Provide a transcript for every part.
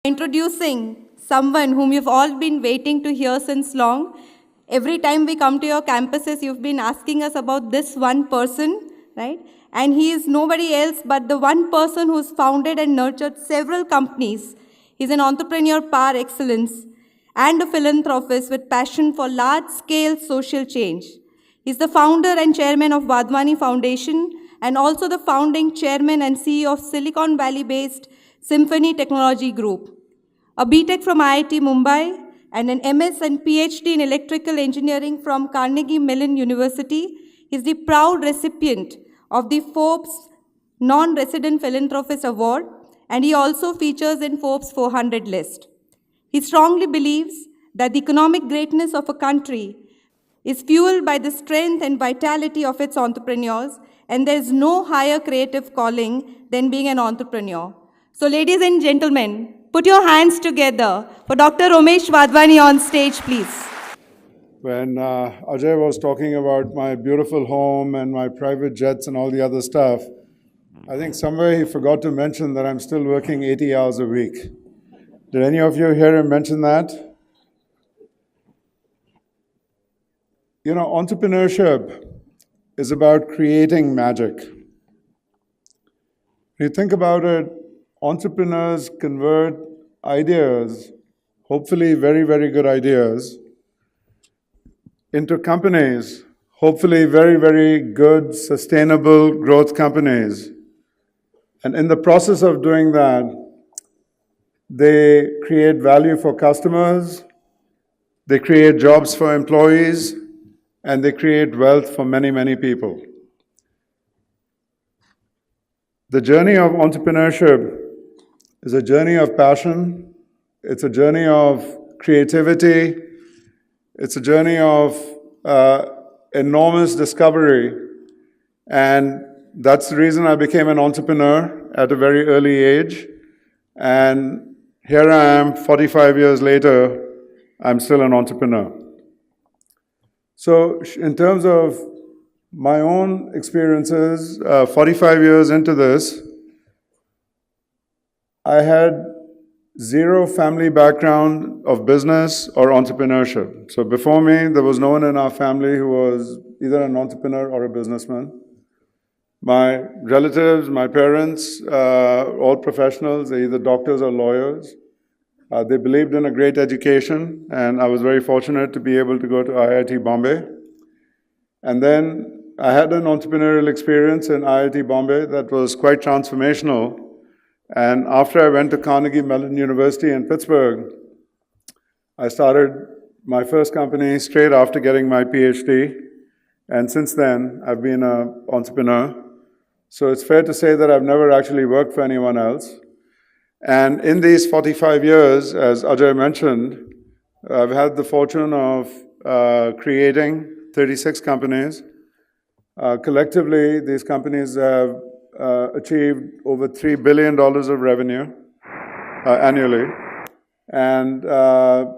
Introducing someone whom you've all been waiting to hear since long. Every time we come to your campuses, you've been asking us about this one person, right? And he is nobody else but the one person who's founded and nurtured several companies. He's an entrepreneur par excellence and a philanthropist with passion for large-scale social change. He's the founder and chairman of Wadhwani Foundation and also the founding chairman and CEO of Silicon Valley-based Symphony Technology Group. A BTech from IIT Mumbai and an MS and PhD in electrical engineering from Carnegie Mellon University. He's the proud recipient of the Forbes Non-Resident Philanthropist Award, and he also features in Forbes 400 list. He strongly believes that the economic greatness of a country is fueled by the strength and vitality of its entrepreneurs, and there is no higher creative calling than being an entrepreneur. So ladies and gentlemen, put your hands together for Dr. Romesh Wadhwani on stage, please. When Ajay was talking about my beautiful home and my private jets and all the other stuff, I think somewhere he forgot to mention that I'm still working 80 hours a week. Did any of you hear him mention that? You know, entrepreneurship is about creating magic. When you think about it, entrepreneurs convert ideas, hopefully very, very good ideas, into companies, hopefully very, very good, sustainable growth companies. And in the process of doing that, they create value for customers, they create jobs for employees, and they create wealth for many, many people. The journey of entrepreneurship is a journey of passion, it's a journey of creativity, it's a journey of enormous discovery, and that's the reason I became an entrepreneur at a very early age, and here I am 45 years later, I'm still an entrepreneur. So in terms of my own experiences, 45 years into this, I had zero family background of business or entrepreneurship. So before me, there was no one in our family who was either an entrepreneur or a businessman. My relatives, my parents, all professionals, they're either doctors or lawyers. They believed in a great education, and I was very fortunate to be able to go to IIT Bombay. And then I had an entrepreneurial experience in IIT Bombay that was quite transformational. And after I went to Carnegie Mellon University in Pittsburgh, I started my first company straight after getting my PhD. And since then, I've been an entrepreneur. So it's fair to say that I've never actually worked for anyone else. And in these 45 years, as Ajay mentioned, I've had the fortune of creating 36 companies. Collectively, these companies have achieved over $3 billion of revenue annually. And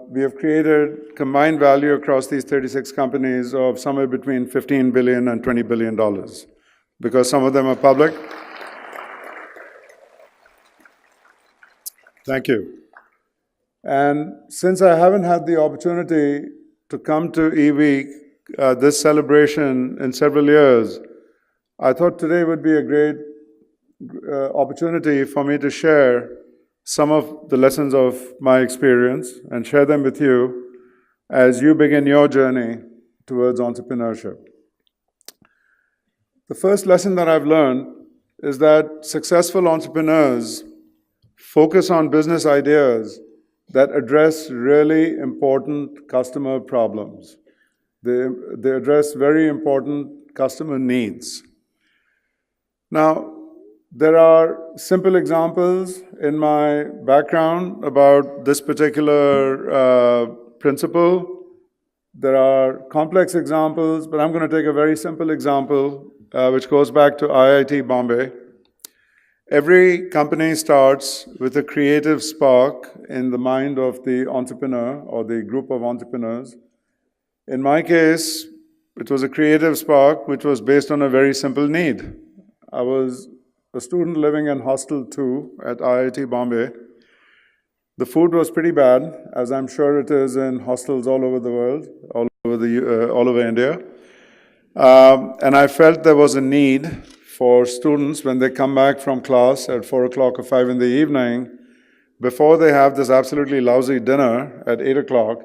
we have created combined value across these 36 companies of somewhere between $15 billion and $20 billion, because some of them are public. Thank you. And since I haven't had the opportunity to come to E-Week, this celebration in several years, I thought today would be a great opportunity for me to share some of the lessons of my experience and share them with you as you begin your journey towards entrepreneurship. The first lesson that I've learned is that successful entrepreneurs focus on business ideas that address really important customer problems. They address very important customer needs. Now, there are simple examples in my background about this particular principle. There are complex examples, but I'm going to take a very simple example, which goes back to IIT Bombay. Every company starts with a creative spark in the mind of the entrepreneur or the group of entrepreneurs. In my case, it was a creative spark which was based on a very simple need. I was a student living in Hostel 2 at IIT Bombay The food was pretty bad, as I'm sure it is in hostels all over the world, all over India. And I felt there was a need for students when they come back from class at 4 o'clock or 5 in the evening, before they have this absolutely lousy dinner at 8 o'clock,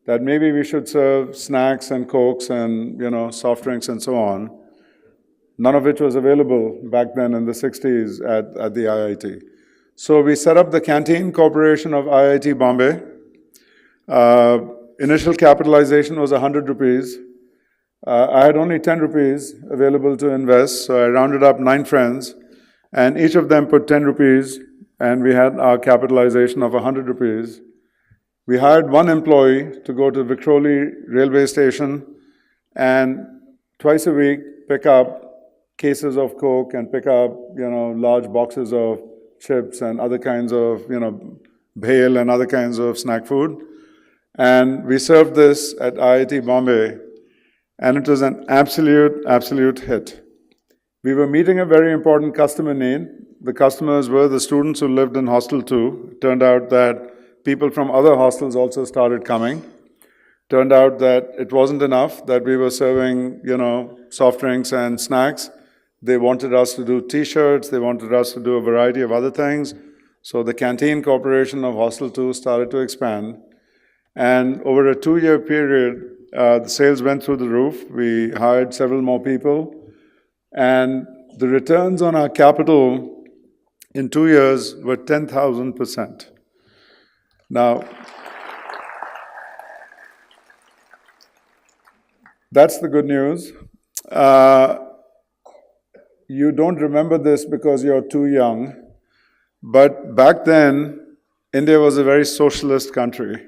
that maybe we should serve snacks and cokes and, soft drinks and so on. None of which was available back then in the 60s at the IIT. So we set up the Canteen Corporation of IIT Bombay. Initial capitalization was 100 rupees. I had only 10 rupees available to invest, so I rounded up 9 friends, and each of them put 10 rupees, and we had our capitalization of 100 rupees. We hired one employee to go to Vikhroli railway station and twice a week pick up cases of Coke and pick up, large boxes of chips and other kinds of, bhel and other kinds of snack food. And we served this at IIT Bombay, and it was an absolute hit. We were meeting a very important customer need. The customers were the students who lived in Hostel 2. It turned out that people from other hostels also started coming. Turned out that it wasn't enough that we were serving, soft drinks and snacks. They wanted us to do T-shirts. They wanted us to do a variety of other things. So the Canteen Corporation of Hostel 2 started to expand. And over a 2-year period, the sales went through the roof. We hired several more people. And the returns on our capital in 2 years were 10,000%. Now, that's the good news. You don't remember this because you're too young, but back then, India was a very socialist country,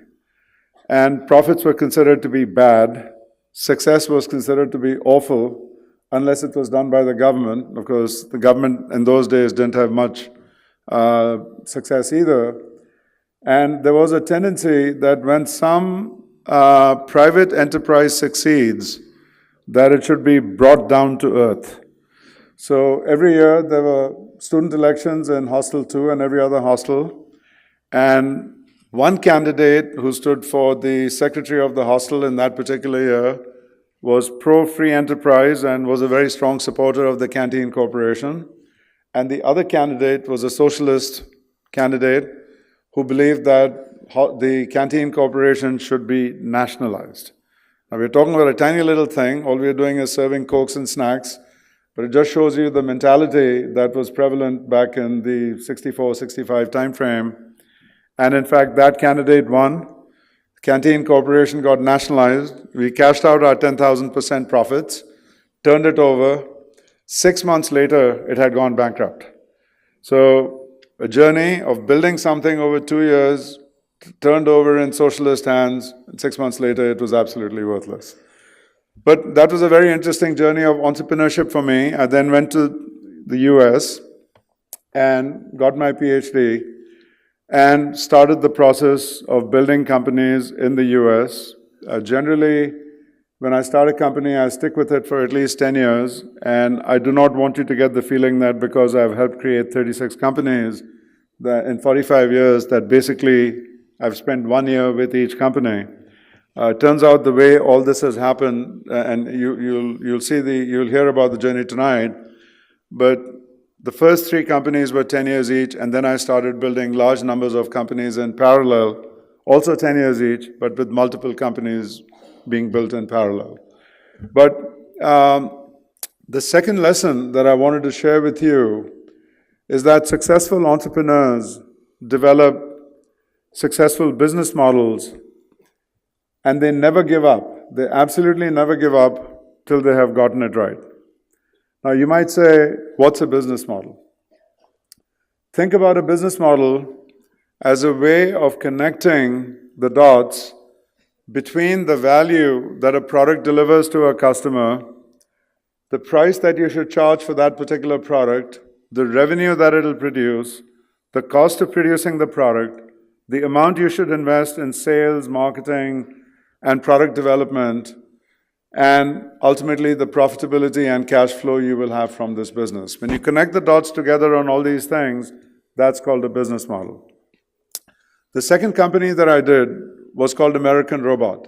and profits were considered to be bad. Success was considered to be awful, unless it was done by the government. Of course, the government in those days didn't have much success either. And there was a tendency that when some private enterprise succeeds, that it should be brought down to earth. So every year there were student elections in Hostel 2 and every other hostel. And one candidate who stood for the secretary of the hostel in that particular year was pro-free enterprise and was a very strong supporter of the Canteen Corporation. And the other candidate was a socialist candidate who believed that the Canteen Corporation should be nationalized. Now, we're talking about a tiny little thing. All we're doing is serving Cokes and snacks. But it just shows you the mentality that was prevalent back in the 64, 65 timeframe. And in fact, that candidate won. Canteen Corporation got nationalized. We cashed out our 10,000% profits, turned it over. 6 months later, it had gone bankrupt. So a journey of building something over 2 years, turned over in socialist hands, and 6 months later, it was absolutely worthless. But that was a very interesting journey of entrepreneurship for me. I then went to the US and got my PhD and started the process of building companies in the US. Generally, when I start a company, I stick with it for at least 10 years. And I do not want you to get the feeling that because I've helped create 36 companies that in 45 years, that basically I've spent 1 year with each company. It turns out the way all this has happened, and you'll hear about the journey tonight, but the first 3 companies were 10 years each, and then I started building large numbers of companies in parallel, also 10 years each, but with multiple companies being built in parallel. But the second lesson that I wanted to share with you is that successful entrepreneurs develop successful business models, and they never give up. They absolutely never give up till they have gotten it right. Now, you might say, what's a business model? Think about a business model as a way of connecting the dots between the value that a product delivers to a customer, the price that you should charge for that particular product, the revenue that it'll produce, the cost of producing the product, the amount you should invest in sales, marketing, and product development, and ultimately the profitability and cash flow you will have from this business. When you connect the dots together on all these things, that's called a business model. The second company that I did was called American Robot.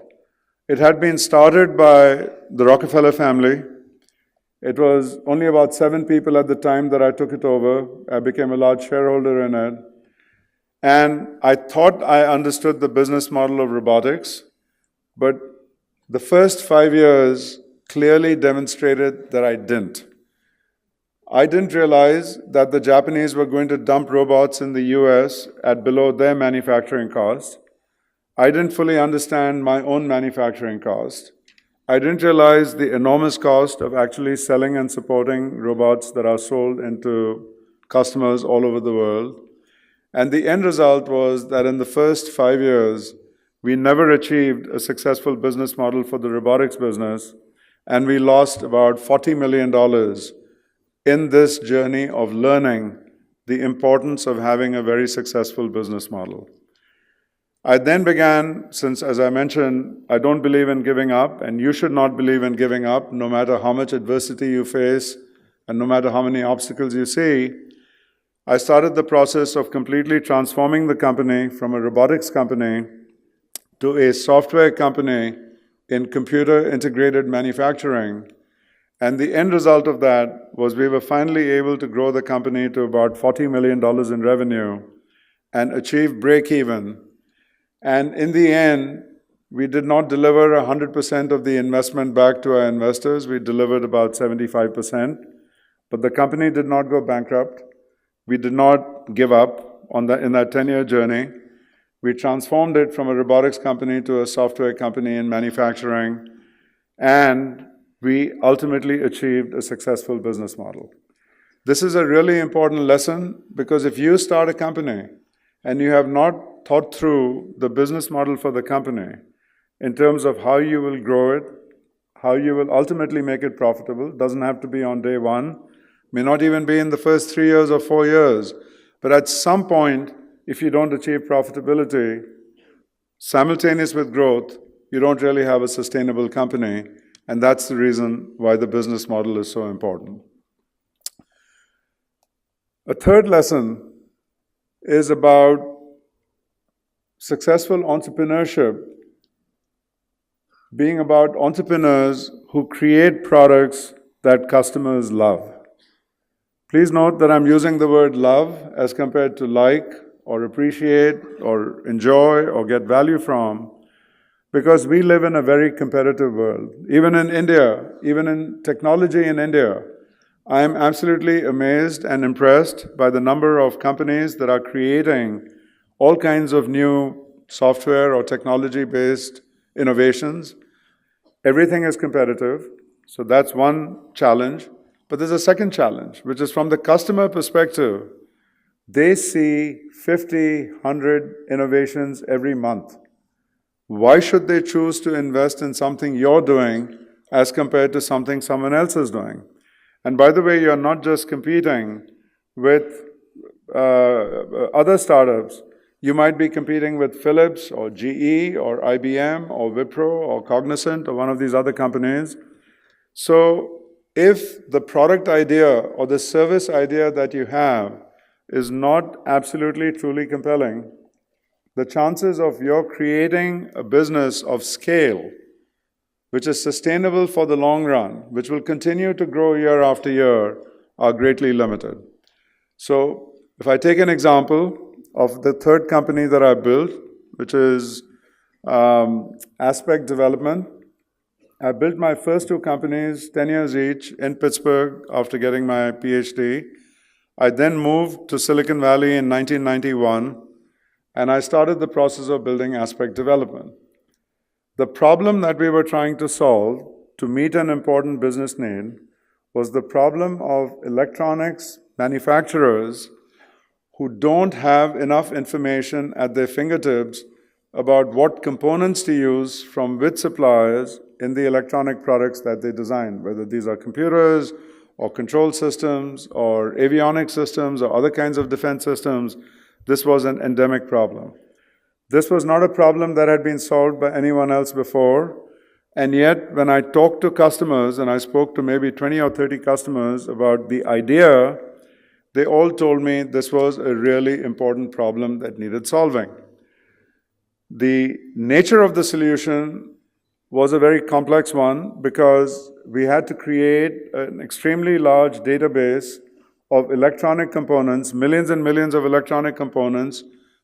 It had been started by the Rockefeller family. It was only about 7 people at the time that I took it over. I became a large shareholder in it. And I thought I understood the business model of robotics, but the first 5 years clearly demonstrated that I didn't. I didn't realize that the Japanese were going to dump robots in the US at below their manufacturing cost. I didn't fully understand my own manufacturing cost. I didn't realize the enormous cost of actually selling and supporting robots that are sold into customers all over the world. And the end result was that in the first 5 years, we never achieved a successful business model for the robotics business, and we lost about $40 million in this journey of learning the importance of having a very successful business model. I then began, since, as I mentioned, I don't believe in giving up, and you should not believe in giving up, no matter how much adversity you face, and no matter how many obstacles you see. I started the process of completely transforming the company from a robotics company to a software company in computer-integrated manufacturing. And the end result of that was we were finally able to grow the company to about $40 million in revenue and achieve break-even. And in the end, we did not deliver 100% of the investment back to our investors. We delivered about 75%. But the company did not go bankrupt. We did not give up in that 10-year journey. We transformed it from a robotics company to a software company in manufacturing, and we ultimately achieved a successful business model. This is a really important lesson, because if you start a company and you have not thought through the business model for the company in terms of how you will grow it, how you will ultimately make it profitable, doesn't have to be on day one, may not even be in the first 3 years or 4 years, but at some point, if you don't achieve profitability, simultaneous with growth, you don't really have a sustainable company, and that's the reason why the business model is so important. A third lesson is about successful entrepreneurship being about entrepreneurs who create products that customers love. Please note that I'm using the word love as compared to like, or appreciate, or enjoy, or get value from, because we live in a very competitive world. Even in India, even in technology in India, I am absolutely amazed and impressed by the number of companies that are creating all kinds of new software or technology-based innovations. Everything is competitive, so that's one challenge. But there's a second challenge, which is from the customer perspective. They see 50, 100 innovations every month. Why should they choose to invest in something you're doing as compared to something someone else is doing? And by the way, you're not just competing with other startups. You might be competing with Philips or GE or IBM or Wipro or Cognizant or one of these other companies. So if the product idea or the service idea that you have is not absolutely truly compelling, the chances of your creating a business of scale, which is sustainable for the long run, which will continue to grow year after year, are greatly limited. So if I take an example of the third company that I built, which is Aspect Development, I built my first 2 companies, 10 years each, in Pittsburgh after getting my PhD. I then moved to Silicon Valley in 1991, and I started the process of building Aspect Development. The problem that we were trying to solve to meet an important business need was the problem of electronics manufacturers who don't have enough information at their fingertips about what components to use from which suppliers in the electronic products that they design, whether these are computers or control systems or avionics systems or other kinds of defense systems. This was an endemic problem. This was not a problem that had been solved by anyone else before, and yet when I talked to customers, and I spoke to maybe 20 or 30 customers about the idea, they all told me this was a really important problem that needed solving. The nature of the solution was a very complex one because we had to create an extremely large database of electronic components, millions and millions of electronic components,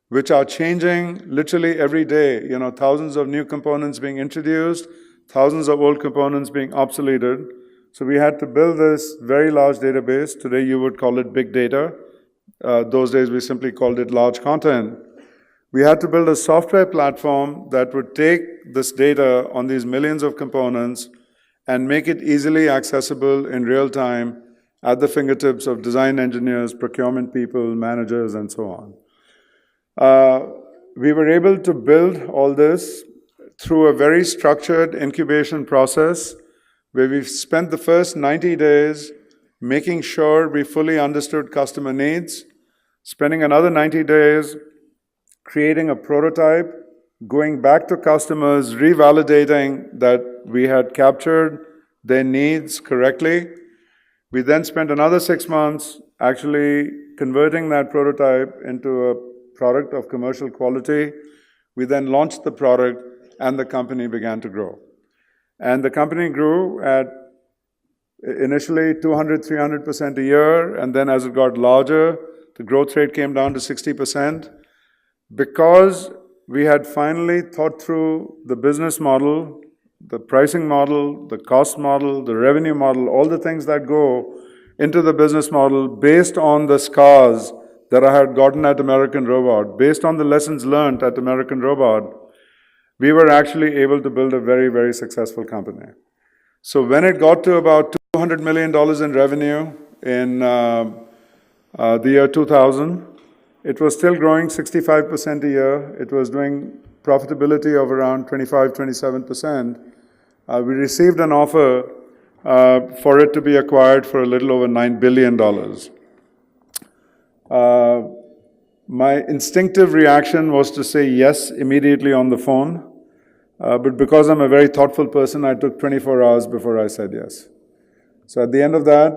which are changing literally every day. Thousands of new components being introduced, thousands of old components being obsoleted. So we had to build this very large database. Today you would call it big data. Those days we simply called it large content. We had to build a software platform that would take this data on these millions of components and make it easily accessible in real time at the fingertips of design engineers, procurement people, managers, and so on. We were able to build all this through a very structured incubation process where we've spent the first 90 days making sure we fully understood customer needs, spending another 90 days creating a prototype, going back to customers, revalidating that we had captured their needs correctly. We then spent another 6 months actually converting that prototype into a product of commercial quality. We then launched the product and the company began to grow. And the company grew at initially 200, 300% a year, and then as it got larger, the growth rate came down to 60%. Because we had finally thought through the business model, the pricing model, the cost model, the revenue model, all the things that go into the business model based on the scars that I had gotten at American Robot, based on the lessons learned at American Robot, we were actually able to build a very, very successful company. So when it got to about $200 million in revenue in the year 2000, it was still growing 65% a year. It was doing profitability of around 25, 27%. We received an offer for it to be acquired for a little over $9 billion. My instinctive reaction was to say yes immediately on the phone. But because I'm a very thoughtful person, I took 24 hours before I said yes. So at the end of that,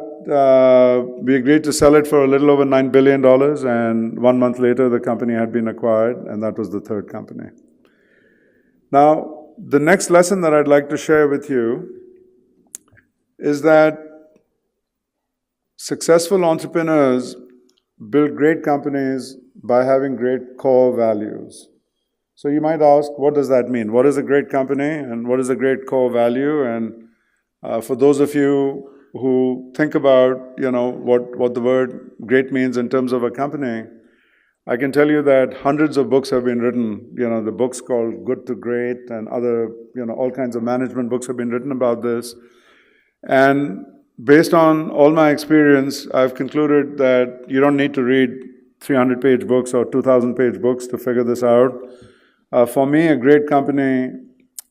we agreed to sell it for a little over $9 billion, and 1 month later, the company had been acquired, and that was the third company. Now, the next lesson that I'd like to share with you is that successful entrepreneurs build great companies by having great core values. So you might ask, what does that mean? What is a great company, and what is a great core value? And for those of you who think about, what the word great means in terms of a company, I can tell you that hundreds of books have been written. The books called Good to Great and other, all kinds of management books have been written about this. And based on all my experience, I've concluded that you don't need to read 300-page books or 2,000-page books to figure this out. For me, a great company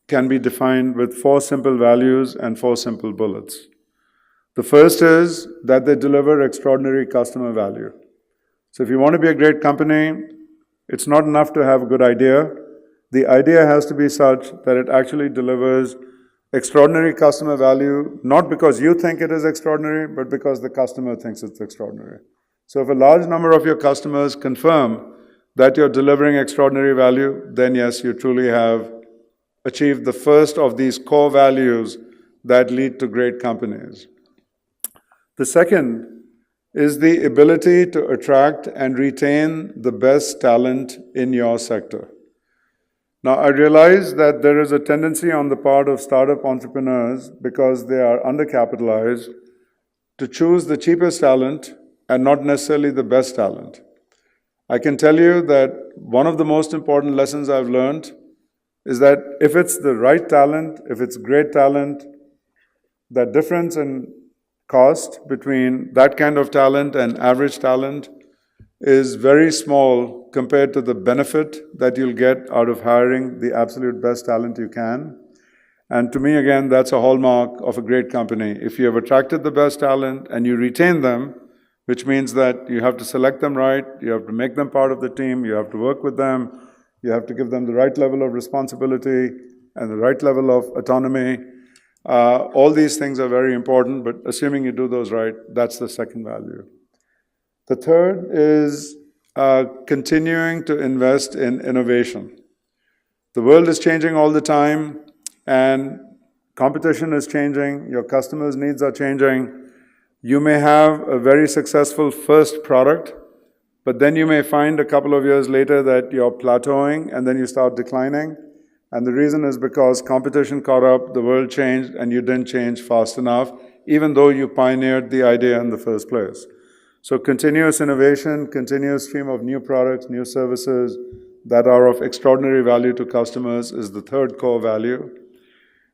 can be defined with 4 simple values and 4 simple bullets. The first is that they deliver extraordinary customer value. So if you want to be a great company, it's not enough to have a good idea. The idea has to be such that it actually delivers extraordinary customer value, not because you think it is extraordinary, but because the customer thinks it's extraordinary. So if a large number of your customers confirm that you're delivering extraordinary value, then yes, you truly have achieved the first of these core values that lead to great companies. The second is the ability to attract and retain the best talent in your sector. Now, I realize that there is a tendency on the part of startup entrepreneurs, because they are undercapitalized, to choose the cheapest talent and not necessarily the best talent. I can tell you that one of the most important lessons I've learned is that if it's the right talent, if it's great talent, that difference in cost between that kind of talent and average talent is very small compared to the benefit that you'll get out of hiring the absolute best talent you can. And to me, again, that's a hallmark of a great company. If you have attracted the best talent and you retain them, which means that you have to select them right, you have to make them part of the team, you have to work with them, you have to give them the right level of responsibility and the right level of autonomy. All these things are very important, but assuming you do those right, that's the second value. The third is continuing to invest in innovation. The world is changing all the time, and competition is changing, your customers' needs are changing. You may have a very successful first product, but then you may find a couple of years later that you're plateauing and then you start declining. And the reason is because competition caught up, the world changed, and you didn't change fast enough, even though you pioneered the idea in the first place. So continuous innovation, continuous stream of new products, new services that are of extraordinary value to customers is the third core value.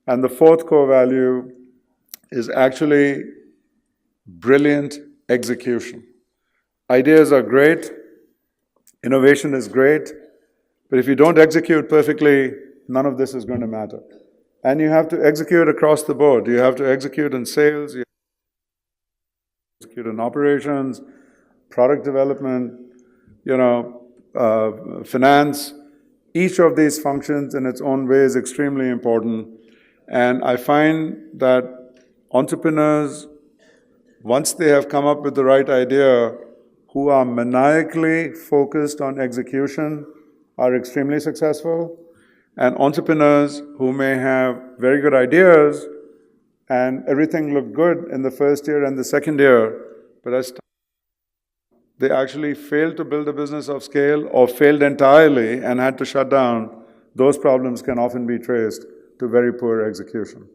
And the fourth core value is actually brilliant execution. Ideas are great, innovation is great, but if you don't execute perfectly, none of this is going to matter. And you have to execute across the board. You have to execute in sales, you have to execute in operations, product development, finance. Each of these functions in its own way is extremely important. And I find that entrepreneurs, once they have come up with the right idea, who are maniacally focused on execution, are extremely successful. And entrepreneurs who may have very good ideas and everything looked good in the first year and the second year, but as they actually failed to build a business of scale or failed entirely and had to shut down, those problems can often be traced to very poor execution.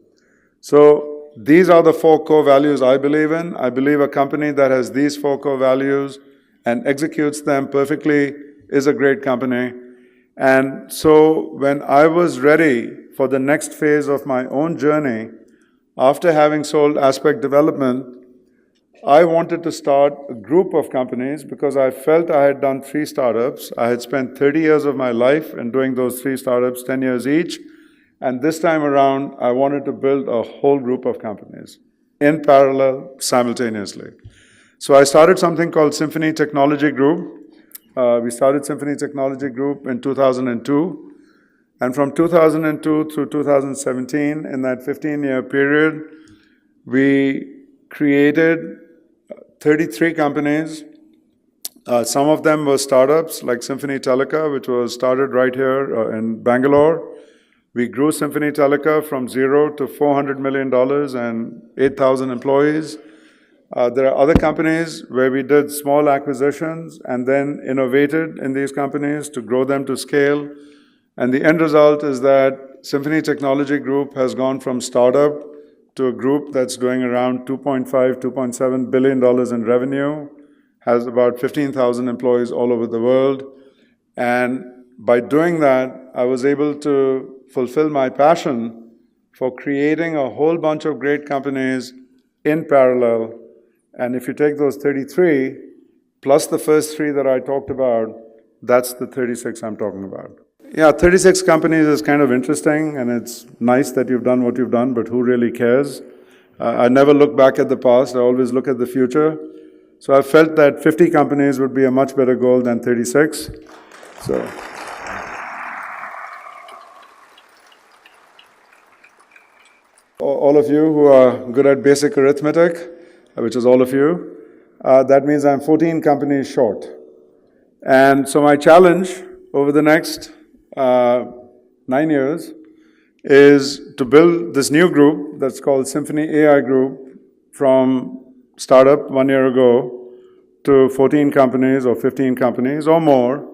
So these are the four core values I believe in. I believe a company that has these four core values and executes them perfectly is a great company. And so when I was ready for the next phase of my own journey, after having sold Aspect Development, I wanted to start a group of companies because I felt I had done 3 startups. I had spent 30 years of my life in doing those 3 startups, 10 years each. And this time around, I wanted to build a whole group of companies in parallel, simultaneously. So I started something called Symphony Technology Group. We started Symphony Technology Group in 2002. And from 2002 through 2017, in that 15-year period, we created 33 companies. Some of them were startups, like Symphony Telica, which was started right here in Bangalore. We grew Symphony Telica from 0 to $400 million and 8,000 employees. There are other companies where we did small acquisitions and then innovated in these companies to grow them to scale. And the end result is that Symphony Technology Group has gone from startup to a group that's doing around $2.5, $2.7 billion in revenue, has about 15,000 employees all over the world. And by doing that, I was able to fulfill my passion for creating a whole bunch of great companies in parallel. And if you take those 33, plus the first 3 that I talked about, that's the 36 I'm talking about. Yeah, 36 companies is kind of interesting, and it's nice that you've done what you've done, but who really cares? I never look back at the past, I always look at the future. So I felt that 50 companies would be a much better goal than 36. So. All of you who are good at basic arithmetic, which is all of you, that means I'm 14 companies short. And so my challenge over the next 9 years is to build this new group that's called Symphony AI Group from startup 1 year ago to 14 companies or 15 companies or more.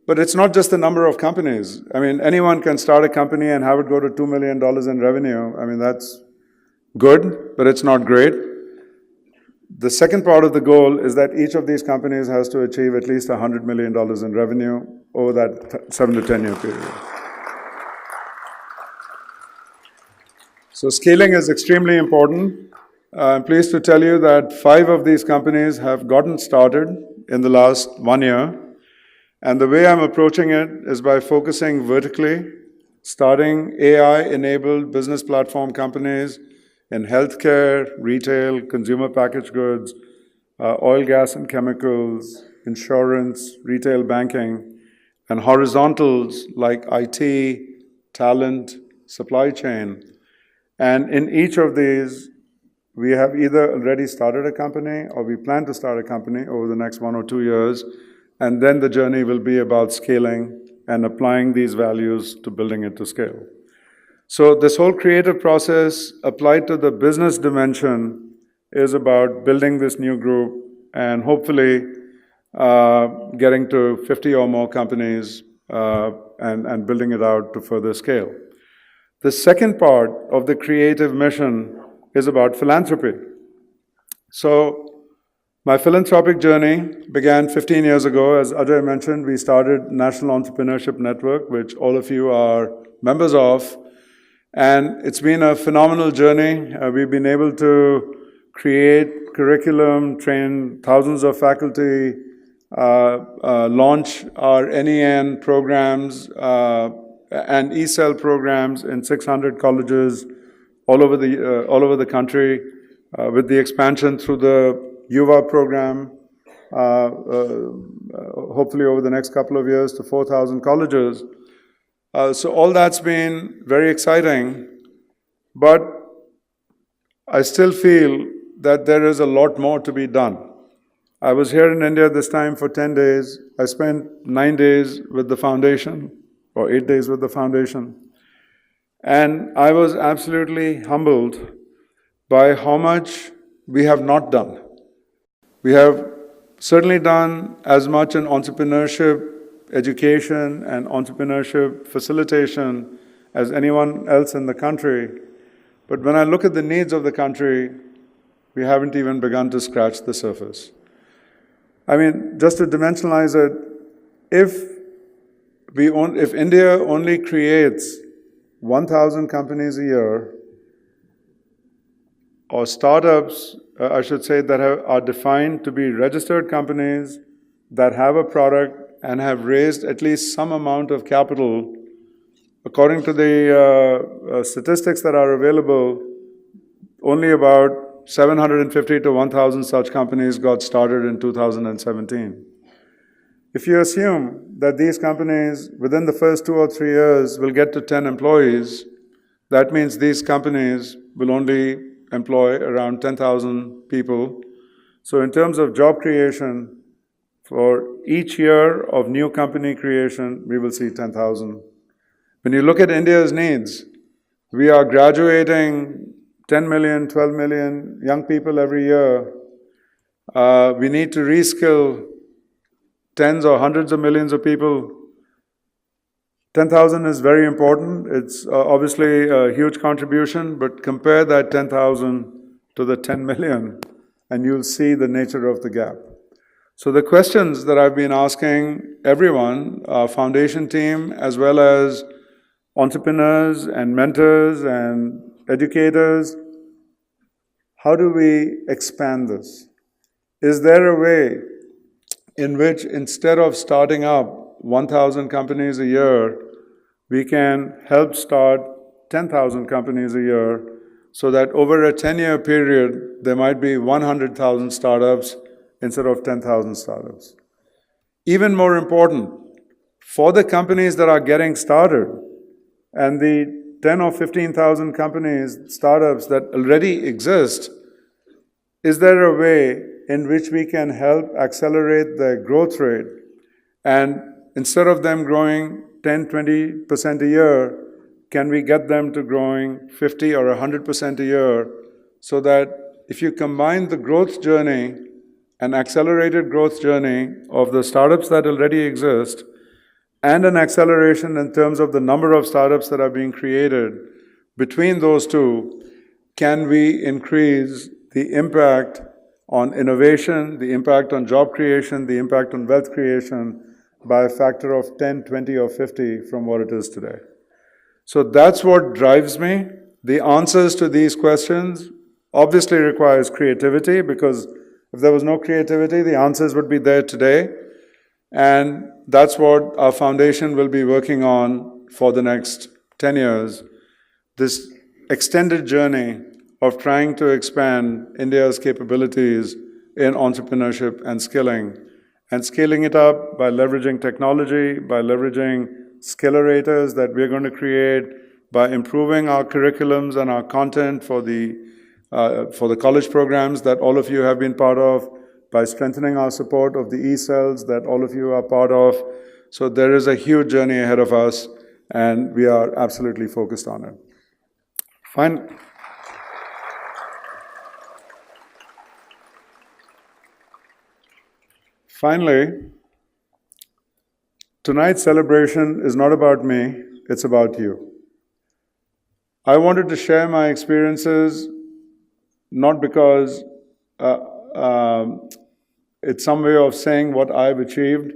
But it's not just the number of companies. I mean, anyone can start a company and have it go to $2 million in revenue. I mean, that's good, but it's not great. The second part of the goal is that each of these companies has to achieve at least $100 million in revenue over that 7 to 10 year period. So scaling is extremely important. I'm pleased to tell you that 5 of these companies have gotten started in the last 1 year. And the way I'm approaching it is by focusing vertically, starting AI-enabled business platform companies in healthcare, retail, consumer packaged goods, oil, gas, and chemicals, insurance, retail banking, and horizontals like IT, talent, supply chain. And in each of these, we have either already started a company or we plan to start a company over the next 1 or 2 years. And then the journey will be about scaling and applying these values to building it to scale. So this whole creative process applied to the business dimension is about building this new group and hopefully getting to 50 or more companies and building it out to further scale. The second part of the creative mission is about philanthropy. So my philanthropic journey began 15 years ago. As Ajay mentioned, we started National Entrepreneurship Network, which all of you are members of. And it's been a phenomenal journey. We've been able to create curriculum, train thousands of faculty, launch our NEN programs and ESEL programs in 600 colleges all over the country, with the expansion through the Yuva program, hopefully over the next couple of years to 4,000 colleges. So all that's been very exciting, but I still feel that there is a lot more to be done. I was here in India this time for 10 days. I spent 9 days with the foundation, or 8 days with the foundation. And I was absolutely humbled by how much we have not done. We have certainly done as much in entrepreneurship education and entrepreneurship facilitation as anyone else in the country. But when I look at the needs of the country, we haven't even begun to scratch the surface. I mean, just to dimensionalize it, if India only creates 1,000 companies a year, or startups, I should say, that are defined to be registered companies that have a product and have raised at least some amount of capital, according to the statistics that are available, only about 750 to 1,000 such companies got started in 2017. If you assume that these companies, within the first 2 or 3 years, will get to 10 employees, that means these companies will only employ around 10,000 people. So in terms of job creation, for each year of new company creation, we will see 10,000. When you look at India's needs, we are graduating 10 million, 12 million young people every year. We need to reskill tens or hundreds of millions of people. 10,000 is very important. It's obviously a huge contribution, but compare that 10,000 to the 10 million, and you'll see the nature of the gap. So the questions that I've been asking everyone, our foundation team, as well as entrepreneurs and mentors and educators, how do we expand this? Is there a way in which, instead of starting up 1,000 companies a year, we can help start 10,000 companies a year, so that over a 10-year period, there might be 100,000 startups instead of 10,000 startups. Even more important, for the companies that are getting started and the 10 or 15,000 companies, startups that already exist, is there a way in which we can help accelerate their growth rate? And instead of them growing 10, 20% a year, can we get them to growing 50 or 100% a year, so that if you combine the growth journey, an accelerated growth journey of the startups that already exist, and an acceleration in terms of the number of startups that are being created, between those two, can we increase the impact on innovation, the impact on job creation, the impact on wealth creation by a factor of 10, 20, or 50 from what it is today? So that's what drives me. The answers to these questions obviously requires creativity, because if there was no creativity, the answers would be there today. And that's what our foundation will be working on for the next 10 years. This extended journey of trying to expand India's capabilities in entrepreneurship and scaling it up by leveraging technology, by leveraging skillerators that we're going to create, by improving our curriculums and our content for the college programs that all of you have been part of, by strengthening our support of the e-cells that all of you are part of, So there is a huge journey ahead of us, and we are absolutely focused on it. Finally, tonight's celebration is not about me, it's about you. I wanted to share my experiences not because it's some way of saying what I've achieved.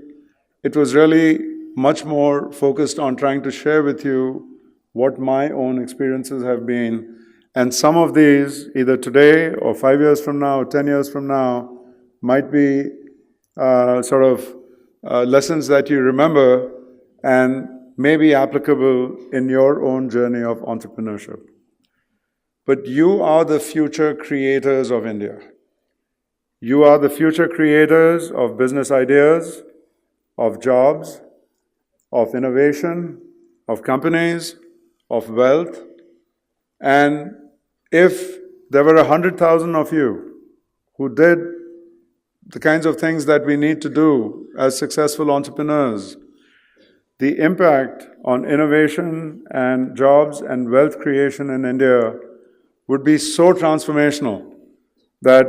It was really much more focused on trying to share with you what my own experiences have been. And some of these, either today or 5 years from now, or 10 years from now, might be lessons that you remember and may be applicable in your own journey of entrepreneurship. But you are the future creators of India. You are the future creators of business ideas, of jobs, of innovation, of companies, of wealth. And if there were 100,000 of you who did the kinds of things that we need to do as successful entrepreneurs, the impact on innovation and jobs and wealth creation in India would be so transformational that,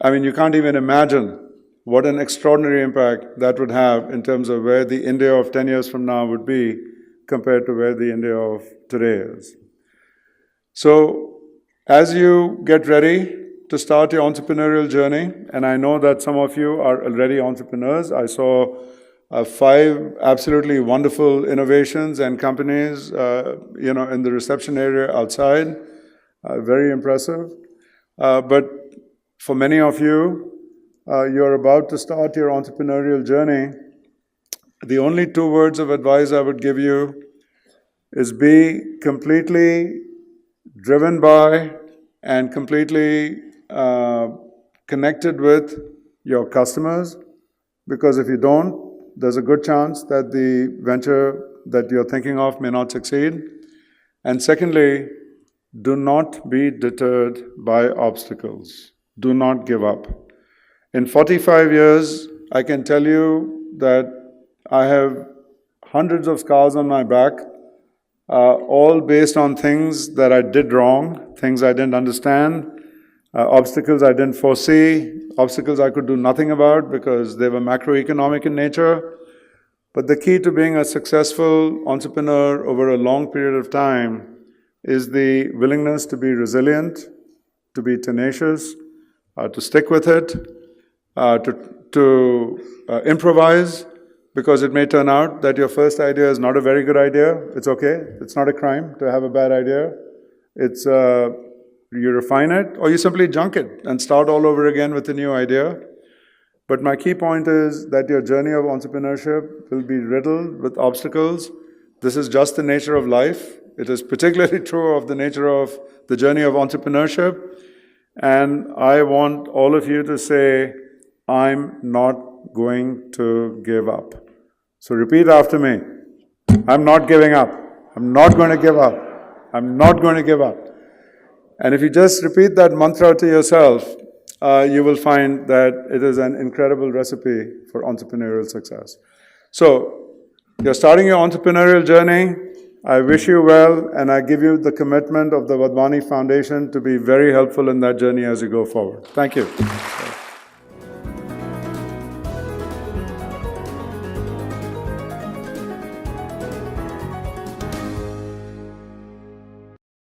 you can't even imagine what an extraordinary impact that would have in terms of where the India of 10 years from now would be compared to where the India of today is. So, as you get ready to start your entrepreneurial journey, and I know that some of you are already entrepreneurs. I saw 5 absolutely wonderful innovations and companies, in the reception area outside. Very impressive. But for many of you, you're about to start your entrepreneurial journey. The only 2 words of advice I would give you is be completely driven by and completely connected with your customers, because if you don't, there's a good chance that the venture that you're thinking of may not succeed. And secondly, do not be deterred by obstacles. Do not give up. In 45 years, I can tell you that I have hundreds of scars on my back, all based on things that I did wrong, things I didn't understand, obstacles I didn't foresee, obstacles I could do nothing about because they were macroeconomic in nature. But the key to being a successful entrepreneur over a long period of time is the willingness to be resilient, to be tenacious, to stick with it, to improvise, because it may turn out that your first idea is not a very good idea. It's okay. It's not a crime to have a bad idea. It's you refine it, or you simply junk it and start all over again with a new idea. But my key point is that your journey of entrepreneurship will be riddled with obstacles. This is just the nature of life. It is particularly true of the nature of the journey of entrepreneurship. And I want all of you to say, I'm not going to give up. So repeat after me. I'm not giving up. I'm not going to give up. I'm not going to give up. And if you just repeat that mantra to yourself, you will find that it is an incredible recipe for entrepreneurial success. So, you're starting your entrepreneurial journey. I wish you well, and I give you the commitment of the Wadhwani Foundation to be very helpful in that journey as you go forward. Thank you.